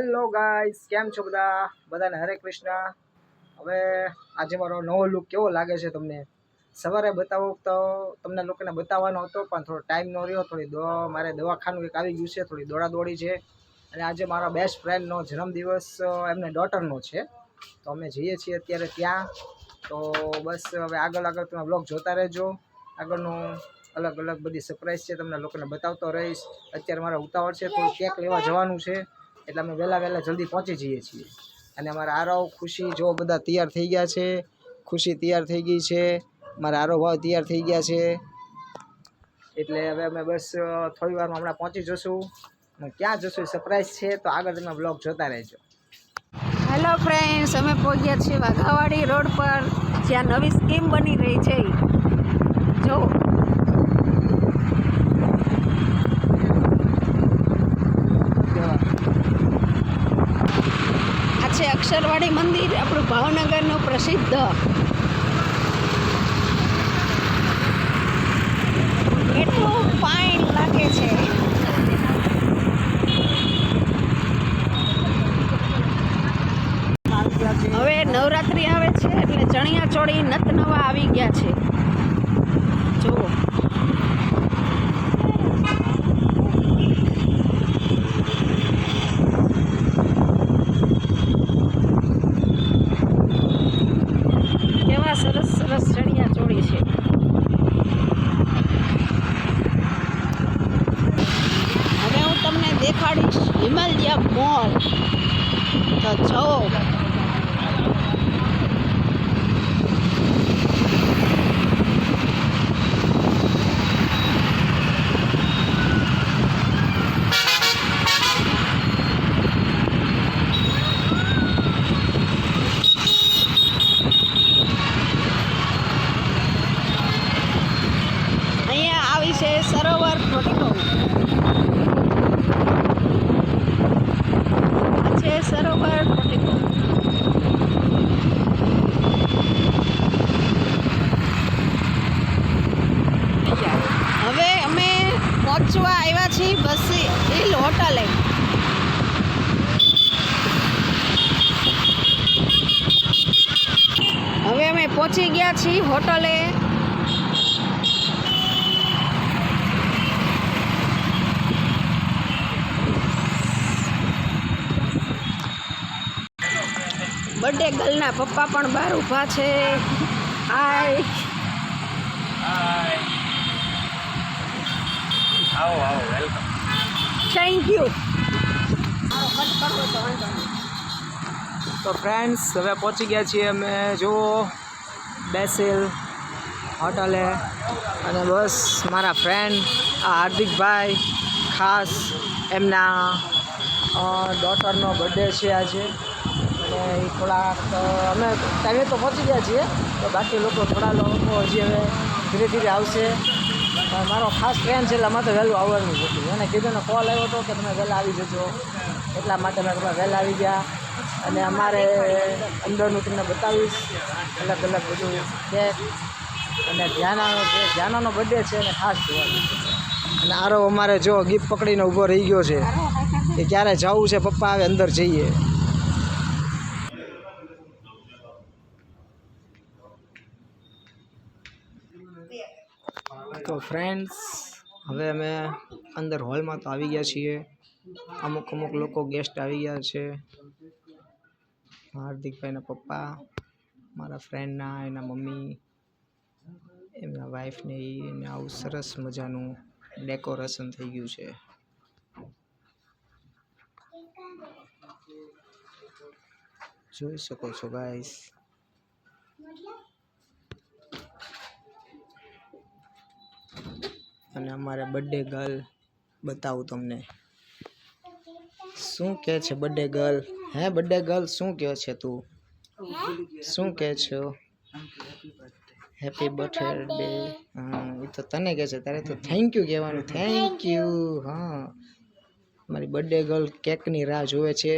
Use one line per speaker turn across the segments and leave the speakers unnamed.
Hello guys, કેમ છો બધાને હરે કૃષ્ણ। હવે આજે મારો નવો લુક કેવો લાગે છે તમને સવારે બતાવું તો તમને લોકોને બતાવવાનો હતો, પણ થોડો ટાઈમ ન રહ્યો। થોડી મારે દવાખાનું એક આવી ગયું છે, થોડી દોડાદોડી છે। અને આજે મારા બેસ્ટ ફ્રેન્ડનો જન્મદિવસ એમને ડોટરનો છે, તો અમે જઈએ છીએ અત્યારે ત્યાં। તો બસ હવે આગળ તમે બ્લોગ જોતા રહેજો। આગળનું અલગ બધી સરપ્રાઈઝ છે, તમને લોકોને બતાવતો રહીશ। અત્યારે મારા ઉતાવળ છે, થોડું કેક લેવા જવાનું છે, એટલે અમે વહેલા જલ્દી પહોંચી જઈએ છીએ। અને અમારા આરવ ખુશી જો બધા તૈયાર થઈ ગયા છે। ખુશી તૈયાર થઈ ગઈ છે, મારા આરવ ભાવ તૈયાર થઈ ગયા છે। એટલે હવે અમે બસ થોડી વારમાં હમણાં પહોંચી જશું। ક્યાં જશું સરપ્રાઈઝ છે, તો આગળ તમે બ્લોગ જોતા રહેજો।
હેલો ફ્રેન્ડ્સ, અમે પહોંચ્યા છીએ વાઘાવાડી રોડ પર, જ્યાં નવી સ્કીમ બની રહી છે। જો આ છે અક્ષરવાડી મંદિર, આપણું ભાવનગરનું પ્રસિદ્ધ। કેટલું ફાઇન લાગે છે। હવે નવરાત્રિ આવે છે, એટલે ચણિયા ચોળી નત નવા આવી ગયા છે। જુઓ, કેવા સરસ ચણિયા ચોળી છે। હવે હું તમને દેખાડીશ હિમાલય મોલ, તો જુઓ। સરોવર પ્રોટિકો છે, સરોવર પ્રોટિકો। હવે અમે પહોંચવા આવ્યા છીએ બસ હિલ હોટલે। હવે અમે પહોંચી ગયા છીએ હોટલે। બર્થડે ગર્લના પપ્પા પણ બહાર ઊભા છે। હાય,
આવો વેલકમ,
થેન્ક યુ।
તો ફ્રેન્ડ્સ હવે પહોંચી ગયા છીએ અમે જુઓ બેસિલ હોટલે। અને બસ મારા ફ્રેન્ડ આ હાર્દિકભાઈ, ખાસ એમના ડોટરનો બર્થડે છે આજે। અને એ થોડાક અમે ટાઈમે તો પહોંચી ગયા છીએ, તો બાકી થોડા લોકો હજી હવે ધીરે ધીરે આવશે। મારો ખાસ ફ્રેન્ડ છે, એટલે અમારે તો વહેલું આવવાનું જ હતું। એને કીધું, કોલ આવ્યો હતો કે તમે વહેલા આવી જજો, એટલા માટે મેં તમે વહેલા આવી ગયા। અને અમારે અંદરનું તમને બતાવીશ અલગ બધું કેક। અને ધ્યાનાનો બર્થડે છે, એને ખાસ જોવાનું છે। અને આરો અમારે જો ગિફ્ટ પકડીને ઊભો રહી ગયો છે કે ક્યારે જવું છે, પપ્પા આવે અંદર જઈએ। તો ફ્રેન્ડ્સ હવે અમે અંદર હોલમાં તો આવી ગયા છીએ। અમુક લોકો ગેસ્ટ આવી ગયા છે। હાર્દિકભાઈના પપ્પા, મારા ફ્રેન્ડના એના મમ્મી, એમના વાઈફને એને આવું સરસ મજાનું ડેકોરેશન થઈ ગયું છે। જોઈ શકો છો ગાઈસ। અને અમારે બર્થડે ગર્લ બતાવું તમને, શું કહે છે બર્થડે ગર્લ? હે બર્થડે ગર્લ, શું કહે છે તું? શું કહે છો? Happy birthday. એ તો તને કહે છે, તારે તો થેન્ક યુ કહેવાનું। Thank you. હા, મારી બર્થડે ગર્લ કેકની રાહ જોવે છે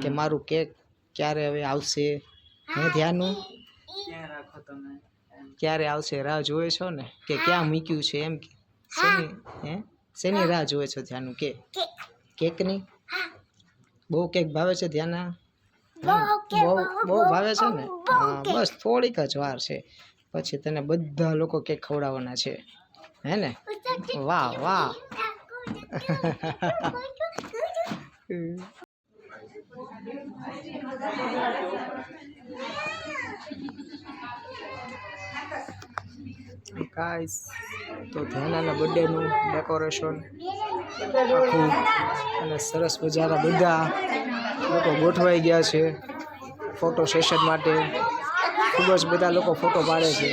કે મારું કેક ક્યારે હવે આવશે। હે ધ્યાનું, ક્યારે આવશે રાહ જોવે છો ને, કે ક્યાં મૂક્યું છે એમ? શેની રાહ જોવે છો ધ્યાનું? કે કેકની? બહુ કેક ભાવે છે ધ્યાના? બહુ ભાવે છે ને? હા, બસ થોડીક જ વાર છે પછી તને બધા લોકો કેક ખવડાવવાના છે, હે ને? વાહ વાહ. ગાઈસ, તો ધ્યાનાના બર્થડેનું ડેકોરેશન આખું અને સરસ મજાના બધા લોકો ગોઠવાઈ ગયા છે ફોટો સેશન માટે. ખૂબ જ બધા લોકો ફોટો પાડે છે.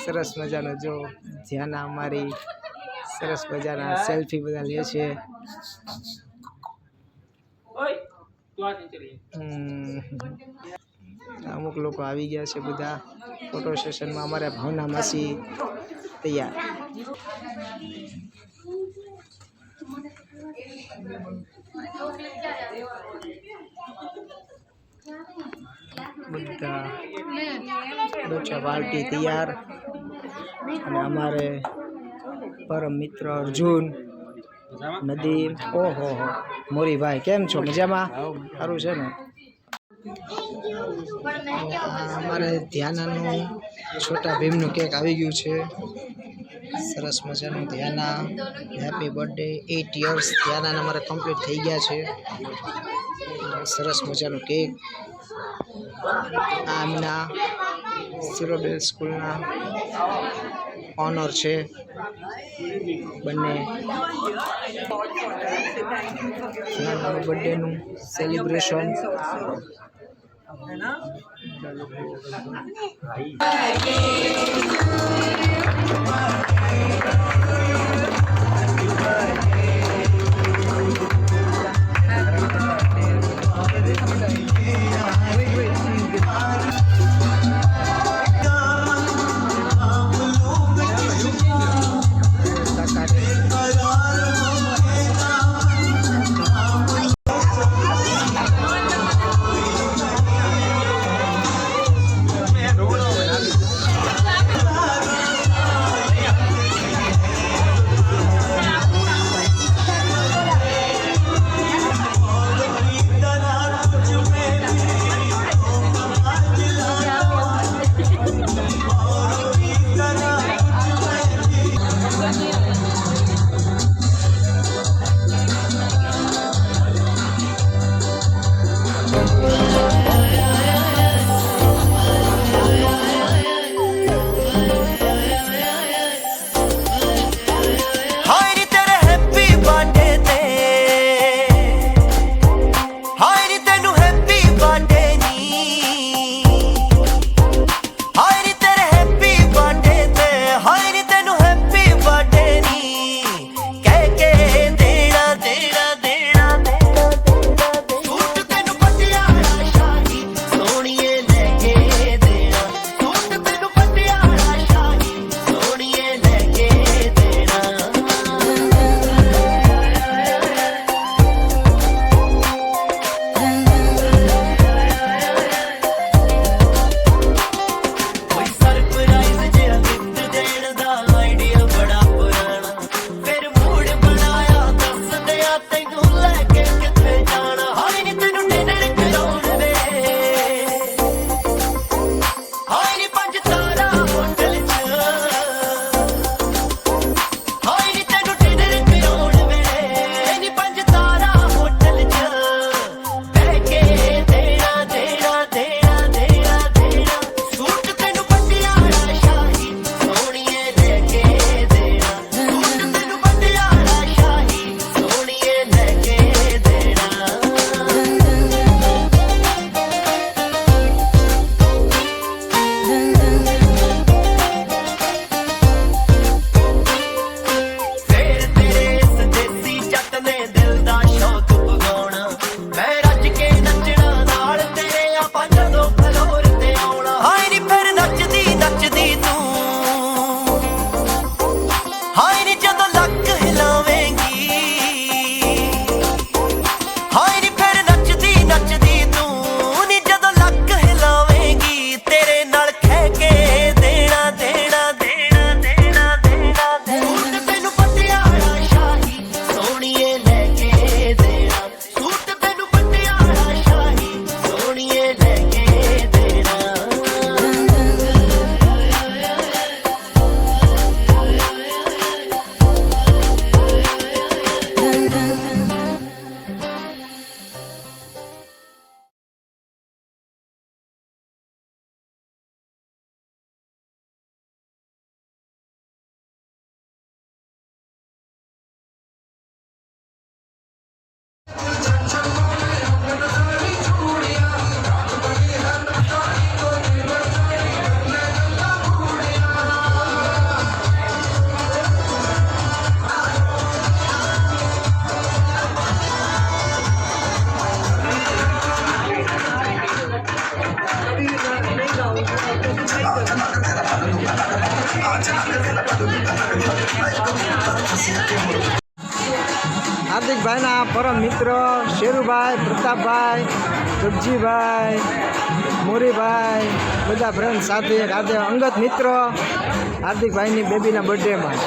સરસ મજાનો જો ધ્યાના અમારી સરસ મજાના સેલ્ફી બધા લે છે. અમુક લોકો આવી ગયા છે બધા ફોટો સેશનમાં. અમારે ભાવના માસી તૈયાર. બધા બચ્ચા પાર્ટી તૈયાર. અને અમારે પરમ મિત્ર અર્જુન, નદીમ, ઓહો હો, મોરીભાઈ કેમ છો? મજામાં? સારું છે ને? અમારે ધ્યાનાનું છોટા ભીમનું કેક આવી ગયું છે. સરસ મજાનું ધ્યાના હેપી બર્થડે 8 યર્સ ધ્યાના અમારે કમ્પ્લીટ થઈ ગયા છે. સરસ મજાનું કેક આમના સિરોબેલ સ્કૂલના ઓનર છે બંને. બર્થડેનું સેલિબ્રેશન હાર્દિકભાઈના પરમ મિત્ર શેરુભાઈ, પ્રતાપભાઈ, ગગજીભાઈ, મોરીભાઈ, બધા ફ્રેન્ડ સાથે આજે અંગત મિત્ર હાર્દિકભાઈની બેબીના બર્થડેમાં.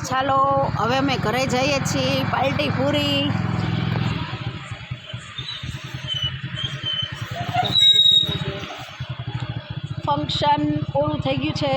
ચાલો હવે અમે ઘરે જઈએ છીએ. પાર્ટી પૂરી. ફંક્શન પૂરું થઈ ગયું છે.